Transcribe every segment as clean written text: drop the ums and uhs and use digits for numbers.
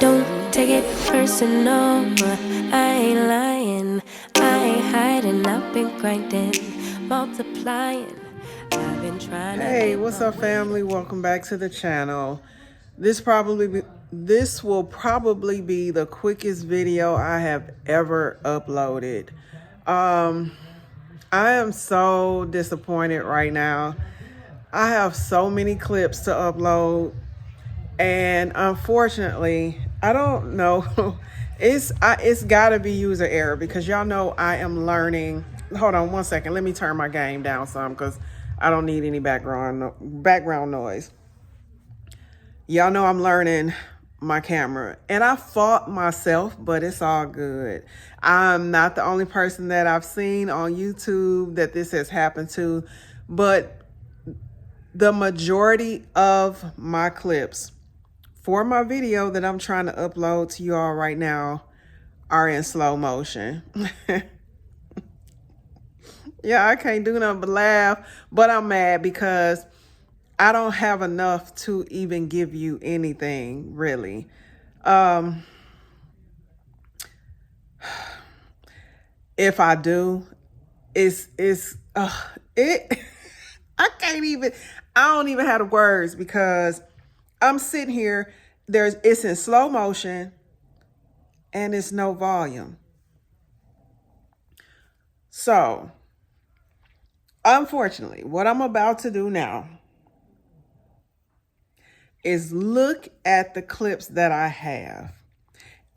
Don't take it personal, I ain't lying, I ain't hiding, I've been grinding, multiplying, I've been trying to. Hey, what's up, family? Welcome back to the channel. This will probably be the quickest video I have ever uploaded. I am so disappointed right now. I have so many clips to upload, and unfortunately, I don't know. It's got to be user error because y'all know I am learning. Hold on one second. Let me turn my game down some because I don't need any background noise. Y'all know I'm learning my camera, and I fought myself, but it's all good. I'm not the only person that I've seen on YouTube that this has happened to, but the majority of my clips for my video that I'm trying to upload to you all right now are in slow motion. Yeah, I can't do nothing but laugh, but I'm mad because I don't have enough to even give you anything, really. If I do, it I can't even, I don't even have the words because I'm sitting here, it's in slow motion and it's no volume. So, unfortunately, what I'm about to do now is look at the clips that I have.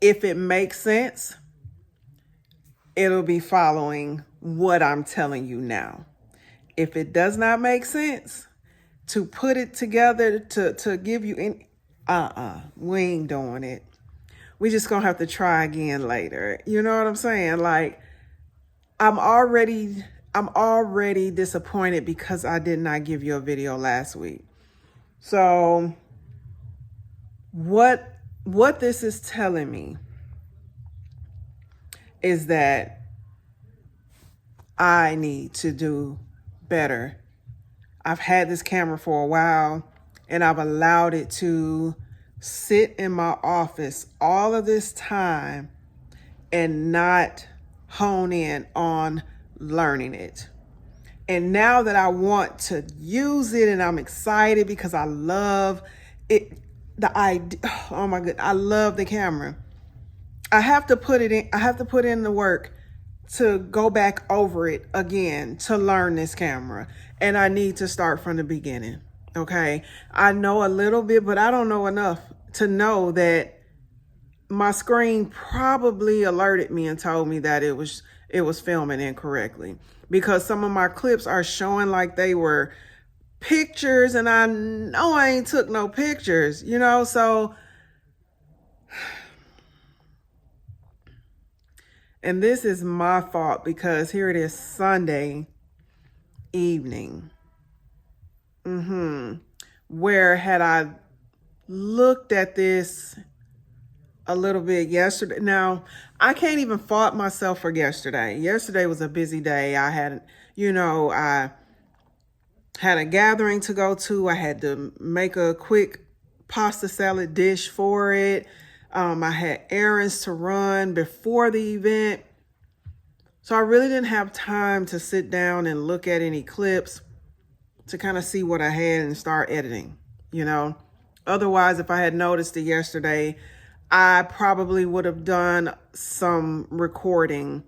If it makes sense, it'll be following what I'm telling you now. If it does not make sense, to put it together to give you any, we ain't doing it. We just gonna have to try again later. You know what I'm saying? Like, I'm already disappointed because I did not give you a video last week. So what this is telling me is that I need to do better. I've had this camera for a while and I've allowed it to sit in my office all of this time and not hone in on learning it. And now that I want to use it and I'm excited because I love it, the idea, oh my goodness, I love the camera. I have to put in the work to go back over it again to learn this camera. And I need to start from the beginning. Okay. I know a little bit, but I don't know enough to know that my screen probably alerted me and told me that it was filming incorrectly, because some of my clips are showing like they were pictures and I know I ain't took no pictures, you know, so. And this is my fault because here it is Sunday evening. Where had I looked at this a little bit yesterday? Now, I can't even fault myself for yesterday. Yesterday was a busy day. I had a gathering to go to. I had to make a quick pasta salad dish for it. I had errands to run before the event. So I really didn't have time to sit down and look at any clips to kind of see what I had and start editing, you know. Otherwise, if I had noticed it yesterday, I probably would have done some recording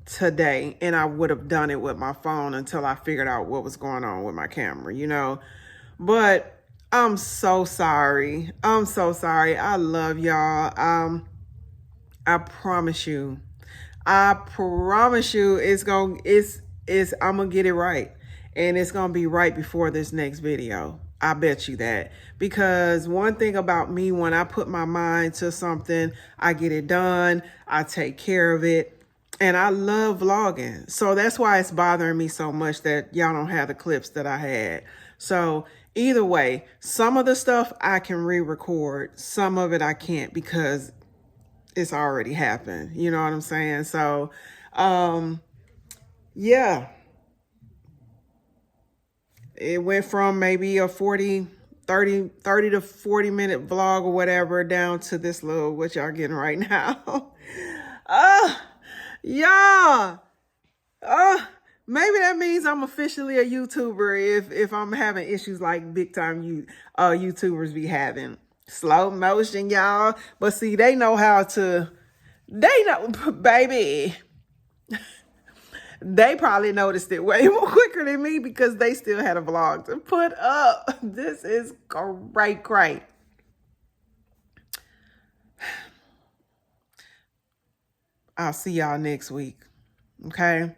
today and I would have done it with my phone until I figured out what was going on with my camera, you know. But I'm so sorry. I'm so sorry. I love y'all. I promise you I'm gonna get it right. And it's gonna be right before this next video. I bet you that. Because one thing about me, when I put my mind to something, I get it done, I take care of it. And I love vlogging. So that's why it's bothering me so much that y'all don't have the clips that I had. So either way, some of the stuff I can re-record, some of it I can't because it's already happened. You know what I'm saying? So, yeah. It went from maybe a 30 30 to 40 minute vlog or whatever down to this little, what y'all getting right now. Y'all. Maybe that means I'm officially a YouTuber if I'm having issues like big time YouTubers be having. Slow motion, y'all. But see, they know, baby. They probably noticed it way more quicker than me because they still had a vlog to put up. This is great. I'll see y'all next week. Okay?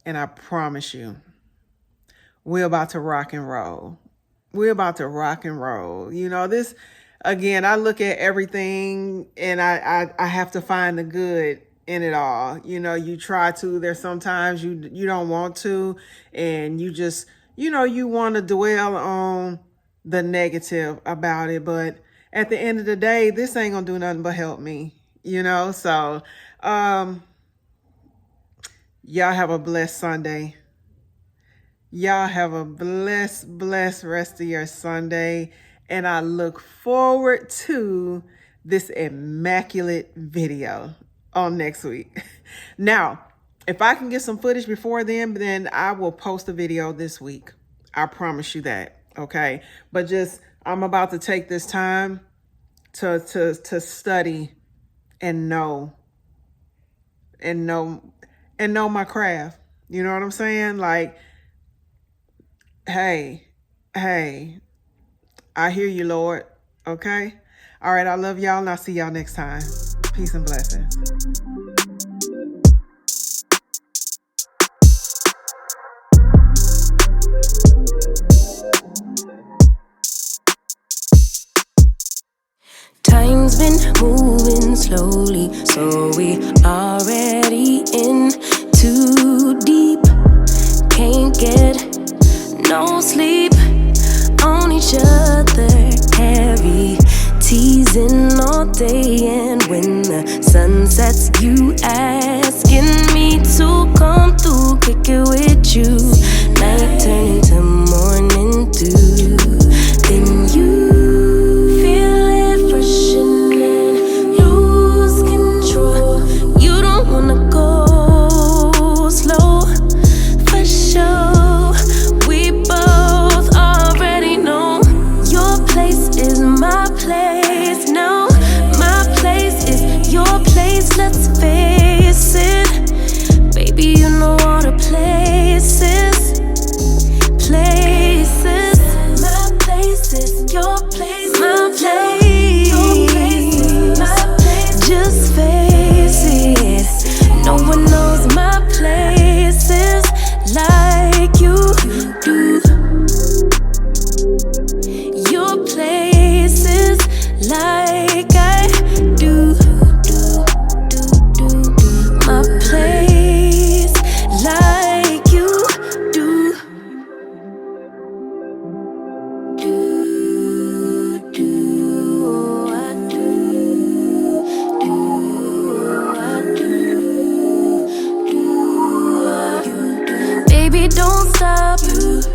And I promise you, we're about to rock and roll. We're about to rock and roll. You know, this, again, I look at everything and I have to find the good in it all. You know, you try to, there's sometimes you don't want to, and you just, you want to dwell on the negative about it. But at the end of the day, this ain't gonna do nothing but help me, so y'all have a blessed Sunday. Y'all have a blessed rest of your Sunday. And I look forward to this immaculate video on next week. Now, if I can get some footage before then I will post a video this week. I promise you that, okay? But I'm about to take this time to study and know my craft. You know what I'm saying? Like, hey, I hear you, Lord. Okay? All right, I love y'all, and I'll see y'all next time. Peace and blessings. Time's been moving slowly, so we already in too deep. Can't get no sleep on each other, heavy teasing all day. And when the sun sets, you asking me to come through, kick it with you. Night turn into morning dew, then you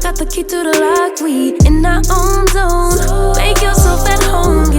got the key to the lock, we in our own zone. Make yourself at home.